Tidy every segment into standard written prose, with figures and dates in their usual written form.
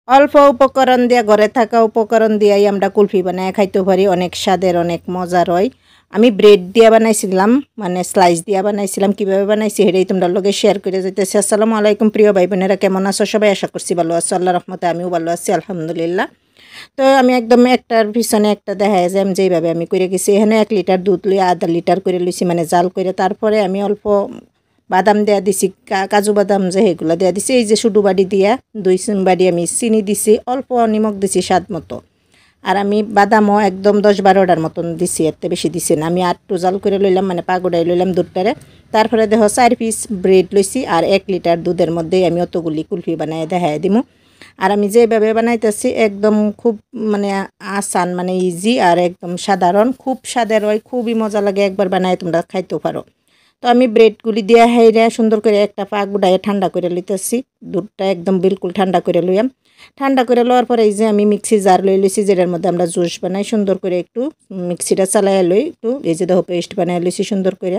অল্প উপকরণ দিয়ে ঘরে থাকা উপকরণ দিয়েই আমরা কুলফি বানায় খাইতে পারি। অনেক স্বাদের, অনেক মজার হয়। আমি ব্রেড দিয়ে বানাইছিলাম, মানে স্লাইস দিয়ে বানাইছিলাম। কীভাবে বানাইছি সেটাই তোমরা লগে শেয়ার করে যেতেছি। আসসালামু আলাইকুম প্রিয় ভাই বোনেরা, কেমন আছো সবাই? আশা করছি ভালো আছো, আল্লাহ রহমতে আমিও ভালো আছি আলহামদুলিল্লাহ। তো আমি একদম একটার পিছনে একটা দেখা যায় আমি যেইভাবে আমি করে গেছি। এখানে 1 লিটার দুধ লই, আধা লিটার করে লইছি, মানে জাল করে। তারপরে আমি অল্প বাদাম দেয়া দিছি, কাজু বাদাম যে সেগুলো দেয়া দিছি। এই যে শুধু বাড়ি দিয়া 2 বাড়ি আমি চিনি দিছি, অল্প নিমখ দিছি স্বাদ মতো। আর আমি বাদামও একদম 10-12টার মতন দিছি, এত বেশি দিছি না। আমি আটটু জাল করে লইলাম, মানে পাগুড়াই লইলাম দুধটারে। তারপরে দেখো 4 পিস ব্রেড লইছি, আর 1 লিটার দুধের মধ্যেই আমি অতগুলি কুলফি বানায় দেখাই দিমু। আর আমি যেভাবে বানাইতেছি একদম খুব মানে আসান, মানে ইজি আর একদম সাধারণ, খুব স্বাদের হয়, খুবই মজা লাগে। একবার বানায় তোমরা খাইতেও পারো। তো আমি ব্রেডগুলি দিয়ে হাইরা সুন্দর করে একটা পাক বুড়াইয়ে ঠান্ডা করে লইতেছি। দুধটা একদম বিলকুল ঠান্ডা করে লইয়াম। ঠান্ডা করে লওয়ার পরে এই যে আমি মিক্সি জার লই লইছি, যেটার মধ্যে আমরা জুস বানাই। সুন্দর করে একটু মিক্সিটা চালাই লই, একটু এই যে দেখো পেস্ট বানাই লইছি সুন্দর করে।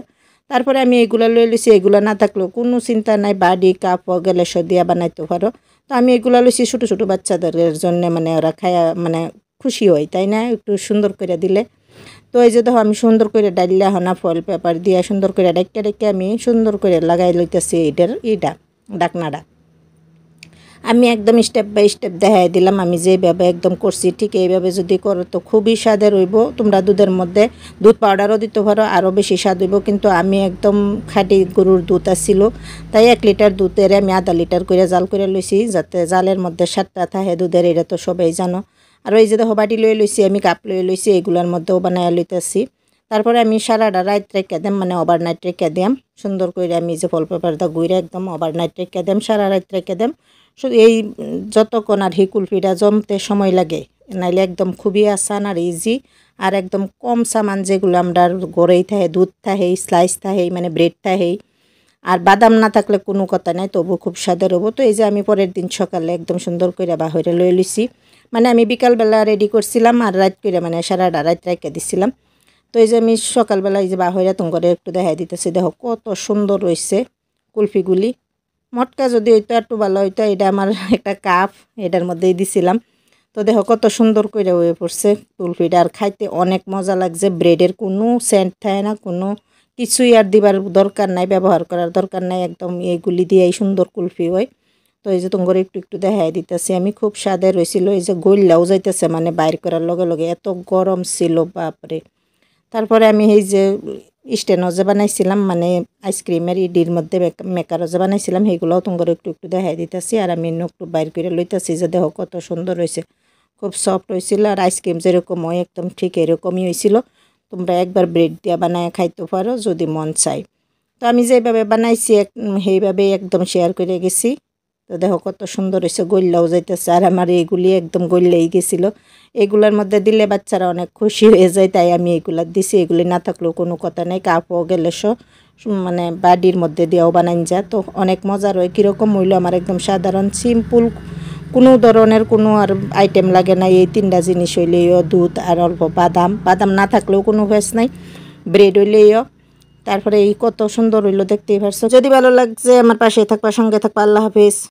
তারপরে আমি এগুলো লই লইছি। এগুলো না থাকলেও কোনো চিন্তা নাই, বাড়ি কাপ গ্যালাস দিয়া বানাইতে পারো। তো আমি এগুলো লইছি ছোটো ছোটো বাচ্চাদের জন্য, মানে ওরা খায়া মানে খুশি হয়, তাই না? একটু সুন্দর করে দিলে। তো এই যে দেখো আমি সুন্দর করে ডাইলা হনা ফয়েল পেপার দিয়ে সুন্দর করে ডাইকা ডাইকা আমি সুন্দর করে লাগাই লইতেছি এইটা ডাকনাটা। আমি একদম স্টেপ বাই স্টেপ দেখাই দিলাম। আমি যেভাবে একদম করছি ঠিক এইভাবে যদি করো তো খুবই স্বাদের হইব। তোমরা দুধের মধ্যে দুধ পাউডারও দিতে পারো, আরও বেশি স্বাদ হইব। কিন্তু আমি একদম খাঁটি গরুর দুধ আসছিল, তাই 1 লিটার দুধের আমি আধা লিটার করে জাল করে লইছি, যাতে জালের মধ্যে স্বাদটা থাকে দুধের। এটা তো সবাই জানো। আর ওই যে দেখো বাটি লই লইছি, আমি কাপ লই লইছি, এগুলোর মধ্যেও বানায় লইতেছি। তারপরে আমি সারাটা রাত রেখে দিম, মানে ওভারনাইট রেখে দিম। সুন্দর করে আমি যে ফল পেপারটা গুইরে একদম ওভারনাইট রেখে দিম, সারা রাত রেখে দিম। শুধু এই যতক্ষণ আর হি কুলফিটা জমতে সময় লাগে, নাইলে একদম খুবই আসান আর ইজি। আর একদম কম সামান, যেগুলো আমরা গড়েই থাকে, দুধ থাকে, স্লাইস থাকে, মানে ব্রেড থাকে। আর বাদাম না থাকলে কোনো কথা নাই, তবু খুব স্বাদের হবো। তো এই যে আমি পরের দিন সকালে একদম সুন্দর করে বাহিরে লই লইছি। মানে আমি বিকালবেলা রেডি করছিলাম আর রাত করে, মানে সারাটা রাত রেখে দিছিলাম। তো এই যে আমি সকালবেলা এই যে বাহিরে তোমাকে একটু দেখাই দিতেছি। দেখো কত সুন্দর রয়েছে কুলফিগুলি। মটকা যদি হইতো একটু ভালো হইতো। এটা আমার একটা কাপ, এটার মধ্যেই দিছিলাম। তো দেখো কত সুন্দর করে হয়ে পড়ছে কুলফিটা, আর খাইতে অনেক মজা লাগছে। ব্রেডের কোনো সেন্ট থাকে না, কোনো কিছুই আর দিবার দরকার নাই, ব্যবহার করার দরকার নাই। একদম এইগুলি দিয়েই সুন্দর কুলফি হয়। তো এই যে তোমার একটু একটু দেখাই দিতেছি আমি। খুব স্বাদের হয়েছিল। এই যে গইল্লাও যাইতেছে, মানে বাইর করার লগে লগে, এত গরম ছিল বাপরে। তারপরে আমি এই যে স্ট্যান্ডও যে বানাইছিলাম, মানে আইসক্রিমের ইডির মধ্যে মেকারও যে বানাইছিলাম, সেইগুলোও তোমার একটু একটু দেখাই দিতেছি। আর আমি একটু বাইর করে লইতেছি, যে দেখো কত সুন্দর হয়েছে, খুব সফট হয়েছিল। আর আইসক্রিম যেরকম হয় একদম ঠিক এরকমই হয়েছিল। তোমরা একবার ব্রেড দিয়ে বানায় খাইতে পারো যদি মন চাই। তো আমি যেভাবে বানাইছি সেইভাবেই একদম শেয়ার করে গেছি। তো দেখো কত সুন্দর হয়েছে, গইল্লাও যাইতেছে। আর আমার এইগুলি একদম গইল্লাই গেছিলো। এগুলোর মধ্যে দিলে বাচ্চারা অনেক খুশি হয়ে যায়, তাই আমি এগুলো দিছি। এগুলি না থাকলেও কোনো কথা নেই, কাপও গেলে মানে বাড়ির মধ্যে দিয়েও বানান যা। তো অনেক মজার হয়। কীরকম হইলো আমার একদম সাধারণ সিম্পল, কোনো ধরনের কোনো আর আইটেম লাগে না। এই 3টা জিনিস হইলেও দুধ আর অল্প বাদাম, বাদাম না থাকলেও কোনো ভেস নাই, ব্রেড হইলেও। তারপরে এই কত সুন্দর হইলো, দেখতেই পারছো। যদি ভালো লাগছে আমার পাশে থাকবা, সঙ্গে থাকবা। আল্লাহ হাফেজ।